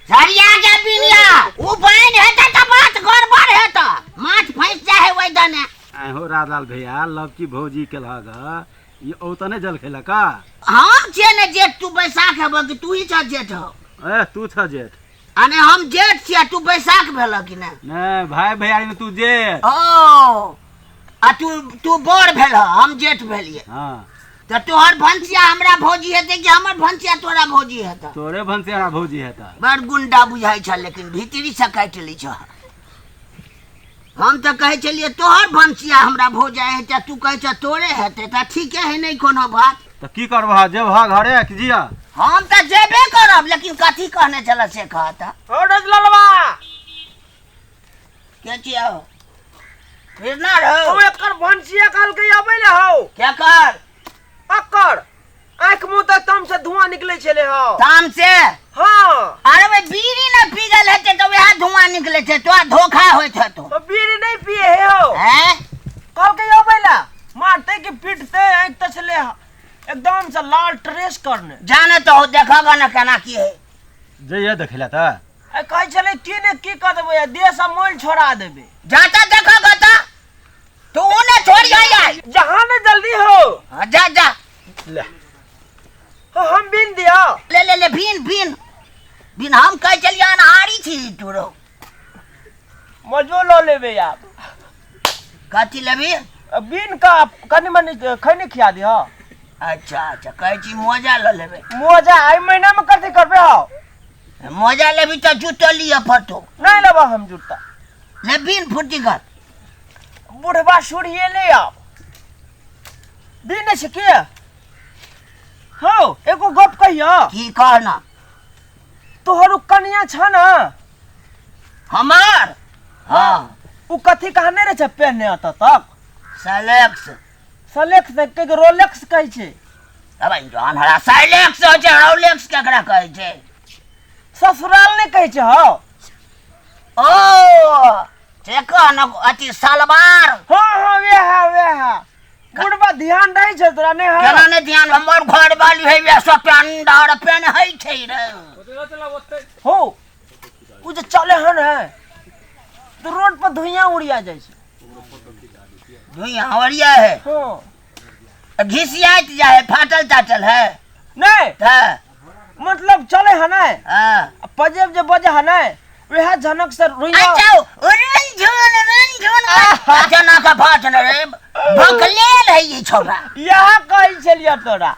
झरिया के बिनिया उ बहन हेता त बात गड़बड़ हेता माछ फंस जाए वही दने हो राजलाल भैया लवकी भौजी के लगा ये औतने जल खेला का हम छे ने जेठ तू बैसाख हेब कि तू ही छ जेठ हो ए तू छ जेठ अने हम जेठ छिया तू बैसाख भेल कि ने भाई भैया में तू जेठ ओ आ तू बड़ भेल हम जेठ भेलिए हां तो तोहर भंसिया हमरा भौजी हेते कि हमर भंसिया तोरा भौजी हेता तोरे भंसिया भौजी हेता बड़ गुंडा बुझाई छ लेकिन भीतरी से काट ली छ हम तो कहे चलिए तोहर भंसिया हमरा भौजाई हेते तू कहे छ तोरे हेते त ठीके है नहीं कोनो बात तो की करबा जेब हा घरे कि जिया हम तो जेबे करब लेकिन कथी कहने चला से कहता हो रजलालवा के छियो फिर ना रहो ओ एकर भंसिया काल के आबै ले हो क्या कर अकर आंख मुंह तक तम से धुआं निकले छले हो ताम से हां अरे वे बीड़ी न पीगल हेते तो वह धुआं निकले छे तो धोखा होत है तो बीड़ी नहीं पिए है हो हैं काल के आबै ला मारते कि पीटते आंख तछले एकदम से लाल ट्रेस करने जाने तो देखगा न केना की है जइए देखला त ए कहि चले की कर देबे देश मोल छोड़ा देबे जाता देखगा त तू उन्हें छोड़ जाए जहां ने जल्दी हो जा जा ले हम बिन दिया ले बिन हम कह चलिए अनहारी थी तुरो मजो लो लेबे आप कथी लेबी बिन का कनी मनी खैने खिया दियो अच्छा कहे छी मोजा ल लेबे मोजा आई महीना में कथी करबे हो मोजा लेबी तो जूतो लिया पड़तो नहीं लेबा हम जूता ले बिन फुटी कर बुढ़वा सुड़िए ले आओ बिन से के हो एको गप कहियो की कहना तोहर कनिया छ ना हमार हां उ कथी कहने रे छ पहने अत तक सलेक्स के रोलेक्स कहै छै अब जान हरा साइलेक्स हो छै रोलेक्स केकरा कहै छै ससुराल ने कहै छै हो ओ चेका न अति सलवार हां वे है बुढ़वा ध्यान रही छै तोरा ने केना ने ध्यान हमर घर वाली है वे सपेंडर पेन है छै रे हो उ जे चले हन है तो रोड पर धुइयां उड़िया जाय छै धुइयां उड़िया है हां घिसियात जाए फाटल टाटल है नहीं त मतलब चले हन है हां पजेब जे बजे हन है वह जनक से रुइया अच्छा रंझन जना का फाटन रे भकलेल है ये छोरा यहां कहै छलिया तोरा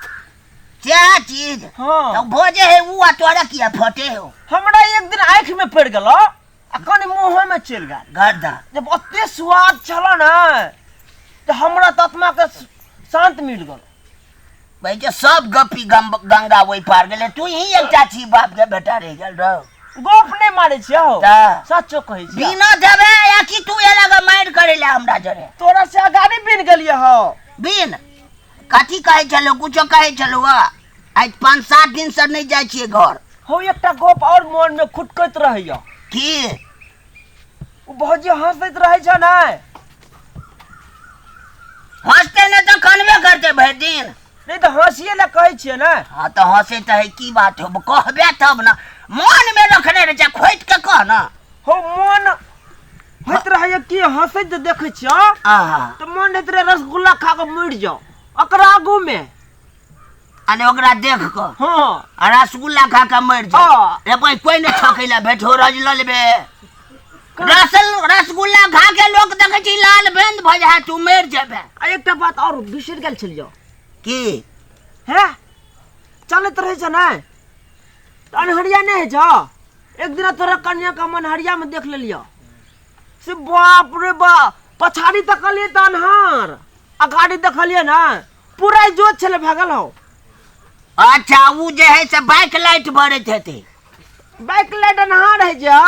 क्या चीज हां तो भोजे है वो तोरा किया फटे हो हमरा एक दिन आंख में पड़ गेलो आ कनी मुंह में चल गेल गर्दा जब ओते स्वाद छलो ना तो हमरा आत्मा के शांत मिल गेल भाई जे सब गपी गंगा वही पार गेले तू ही एक चाची बाप के बेटा रह गेल रहो गोप नहीं मारे छियो सच्चो कहै छी बिना देबे या कि तू ए लगा मार करे ले हमरा जरे तोरा से गाड़ी बिन गेलिए हो बिन कथी कहै चलो कुछो कहै चलो आज 5-7 दिन से नहीं जाय छिए घर हो एकटा गोप और मन में खुटकत रहइयो की उ भौजी हंसैत रहै छ ना हंसते ने तो कनबे करते भर दिन नहीं तो हंसिए ला कहै छिए ना हां तो हंसे त है की बात हो कहबे तब ना मन में रखने रे जा खोट के कह ना हो मन होत रहै कि हंसैत देखै छियो तो मन होत रे रसगुल्ला खा के मर जाओ अकरा आगू में अने ओकरा देख के हां रसगुल्ला खा के मर जाओ रे भाई कोई ने ठकेला भेठो रज ल लेबे रसगुल्ला खा के लोग देखे छी लाल बेंद भ जाए तू मर जेबे एकटा बात और बिसर गेल छलियो की है चलत रहै छ ना अनहरिया नहीं है जा एक दिन तोरा कन्या का मन हरिया में देख लियो से बाप रे बाप पछाड़ी तकलिए त अनहार आ गाड़ी देखलिए ना पूरा जोत छले भागल हो अच्छा उ जे है से बाइक लाइट बरत हेते बाइक लाइट अनहार है जा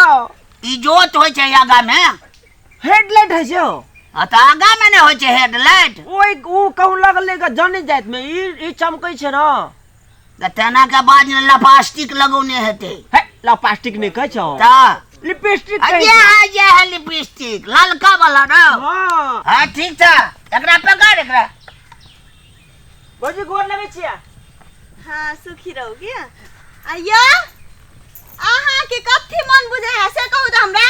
ई जोत होय छै आगा में हेडलाइट है जो त आगा में ने होय छै हेडलाइट ओई उ कहू लगले जाने जात में ई चमकै छै ना तना के बाद ने लिपस्टिक लगौने हेते है लिपस्टिक नहीं कह छौ ता लिपस्टिक ये है लिपस्टिक ललका वाला ना हां ठीक था एकरा पकड़ एकरा भौजी गोर लगे छिया हां सुखी रहोगे आया आहा के का कथी मन बुझे है से कहू तो हमरा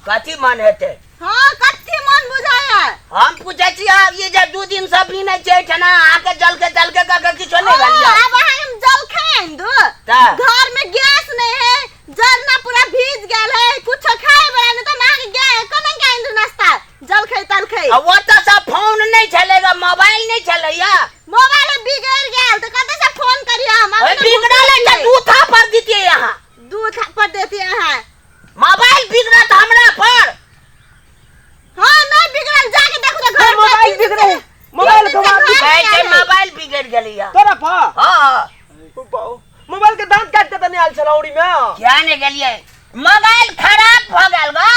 कथी मन हेतै हां कथी मन बुझे है हम पूछे छी ये जे 2 दिन से भी नहीं छै ठना आके जल के का किछो नहीं गलिया अब हम जल खाएं दो ता घर में गैस नहीं है जलना पूरा भीज गेल है कुछ खाए बला नहीं तो मां के गए कोना खाएं दो नाश्ता जल खाई तल खाई अब वो तो सब फोन नहीं चलेगा मोबाइल नहीं चलेया मोबाइल बिगड़ गेल तो कते से फोन करिया हम बिगड़ा ले तो दूथा पर दीजिए यहाँ दूध पर देती है मोबाइल बिगड़ा तो हमरा पर हां नहीं बिगड़ल जाके देखो तो घर मोबाइल बिगड़े मोबाइल को कैसे मोबाइल बिगड़ गेलिया तोरा पा हां मोबाइल के दांत काट के तने आल छलौड़ी में क्या ने गेलिए मोबाइल खराब भ गेल बा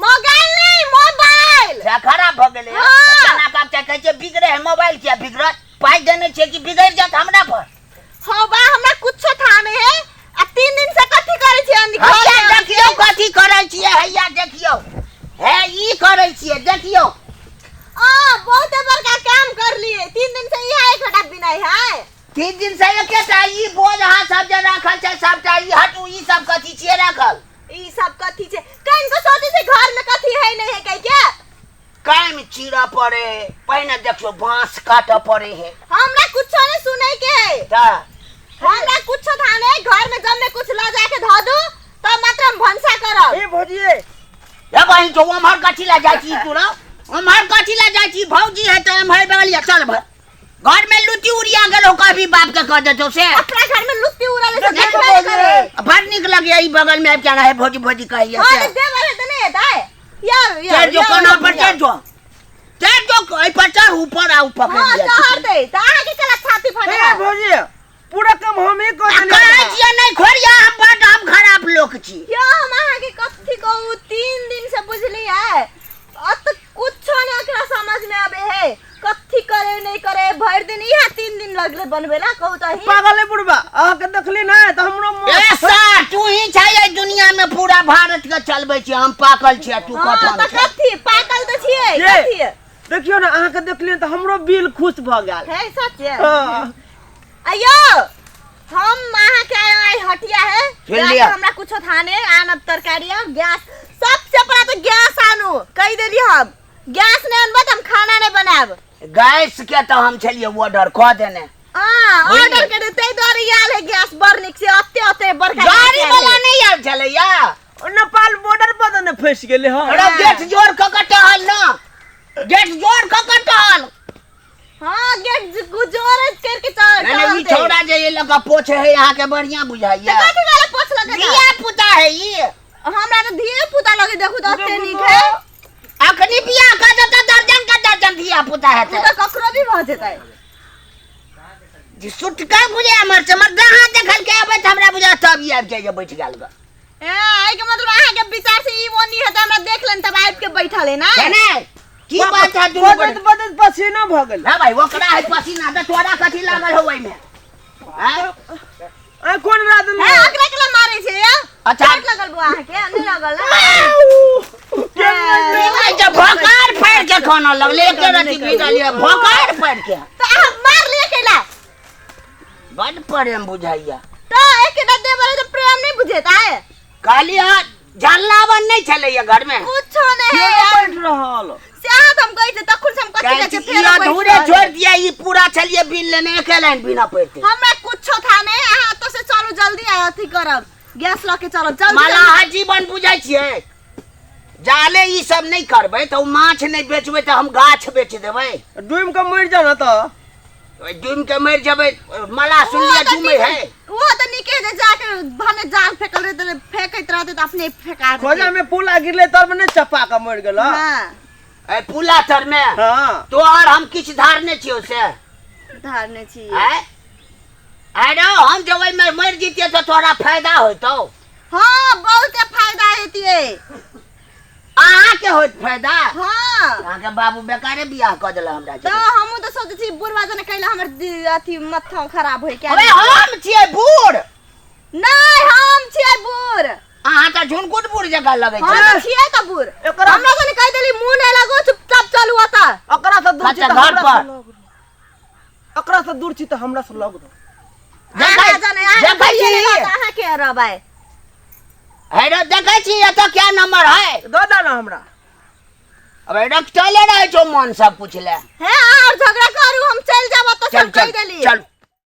मोबाइल नहीं मोबाइल क्या खराब भ गेले केना का कहै छै बिगड़े है मोबाइल क्या बिगड़त पाई देने छै कि बिगड़ जात हमरा पर हां बा हमरा कुछ था नहीं है आ 3 दिन से कथी करे छी हैया देखियो कथी करै छियै हैया देखियो है ई करै छियै देखियो बहुत बड़का काम कर लिए 3 दिन से यही एक हटा बिनाई है 3 दिन से एकेटा ई बोझ हां सब जे राखल छै सबटा ई हटू ई सब कथी छियै राखल ई सब कथी छे कहीं को सोचे से घर में कथी है नहीं है कह क्या काई में चीरा पड़े पहिने देखियो बांस काट पड़े है हमरा कुछ नहीं सुने के है ता हमरा कुछ था नहीं घर में जब में कुछ ला जाके धो दू तो मात्र हम भंसा करब ए भौजी ए बहिन जो हमर कथी ला जाइ छी तू ना हमर कथी ला जाइ छी भौजी है त हम है बगलिया चल भर घर में लुटी उड़िया गेलो कभी बाप के कह देतो से अपना घर में लुट्टी उड़ाले से देखो देखबे भौजी। करे बड़ निक लगे ई बगल में क्या है भौजी भौजी कहिए हां से दे वाले तो नहीं है यार चल जो कोना पर चल जो ए पर चढ़ ऊपर आ ऊपर हां के चढ़ दे त आगे चला छाती फटे ए भौजी पूरा काम हम ही कर देने कहै छियै नहीं खोरिया हम बड़ हम खराब लोग छी क्या हम आहा के कथी कहू 3 दिन से बुझली है अत कुछ नहीं एकरा समझ में आबे है कथी करे नहीं करे भर दिन यह 3 दिन लगले बनबेला कहू तो ही पागल है बुढ़बा आ के देखली ना त हमरो ऐसा तू ही छै दुनिया में पूरा भारत के चलबै छी हम पाकल छी तू हां कठन तो छै कथी पागल तो छिए ये। कथी है देखियो ना अहाँ के देखली त हमरो बिल खुश भ गेल सच है हां अयो हम आहा के आई हटिया है सुन गैस लिया। हमरा कुछो थाने आनब तरकारिया गैस सबसे पहले तो गैस आनू कह देली हम गैस नहीं अनबा हम खाना नहीं बनाब गैस के तो हम छलिए ऑर्डर कह देने ऑर्डर के देते द्वारे आल है गैस बर्निक से अत्ते बड़का गाड़ी वाला नहीं आल छलैया नेपाल बॉर्डर पर ने फंस गेले हां अरे गेट जोड़ के कटहल ना गेट जोड़ के कटहल हां गेट गुजोर करके चल नहीं ई छोड़ा जे ये लगा पोछे है यहाँ के बढ़िया बुझाइया कथी वाला पोछ लगे दिया पुता है ये हमरा तो धीरे पुता लगे देखू तो अत्ते निक है अखनी बियाह का जता दर्जन का दर्जन दिया पुता है तू तो ककरो भी भ जेतै जी सुटका बुझे हमर से मर जहां देखल के आबे त हमरा बुझा तब ई आब जाय बैठ गेल ग ए के मतलब आहा के विचार से ई वो नहीं है त हमरा देख लेन तब आइब के बैठल है ना है ना की बात है दुनू बदत बदत पसीना भ गेल ना भाई ओकरा है पसीना त तोरा कथी लागल हो ओइ में हैं आ कोन रात में है अकरा के मारे छे या अच्छा चोट लगल बुआ आहा के नहीं लगल ना नहीं जब भकार फाड़ के खाना लगले एक रति बिता लिया भकार फाड़ के तो आहा मार लिए केला बड़ प्रेम बुझाइया तो एक दे वाले तो प्रेम नहीं बुझेता है काली हाथ झल्लावन नहीं चले घर में कुछ नहीं है बैठ रहल शायद हम गई थे तखन से हम कथि कहै छे ये अधूरे छोड़ दिया ये पूरा चलिए बिल लेने के लाइन बिना पैसे हमरा कुछो था नहीं आहा तो से चलो जल्दी आ अथी करब गैस ल के चलो जल्दी मलाह जीवन बुझाई छिए जाले ई सब नहीं करबे तो माछ नहीं बेचबे तो हम गाछ बेच देबे डूम के मर जाना त डूम के मर जबे मलाह सुन लिया डूमे है वो तो निके जे जाके भने जाल फेकल रहे तो फेकैत रहते तो अपने फेका खोजा में पुला गिरले तब ने चपा के मर गेल हां ए पुला तर में हां तो और हम किछ धारने छियो से धारने छी है अरे हम जब में मर जीते तो तोरा फायदा होतो हां बहुत फायदा हेतिए आहा के होत फायदा हां आहा के बाबू बेकारे बियाह क देला हमरा तो हमहु तो सोचे छी बुढ़वा जने कहला हमर अथी मथा खराब होय क्या अबे हम छिए बूढ़ नहीं हम छिए बूढ़ आहा त झुनकुट बूढ़ जगह लगे हां छै तो छिए त बूढ़ एकरा हमरा जने कह देली मुंह नहीं लगो चुपचाप चलू आता अकरा से दूर अच्छा, छी त घर हमरा पर। से लग अकरा से दूर छी त हमरा से लग आहा जने आहा देखै कहिए छी बात आहा के रहबै हेरो देखे छी एतो क्या नंबर है दो दा ना हमरा अब रख चले रहे जो मन सब पूछले है और झगड़ा करू हम चल जाब तो चल सब कह चल देली चल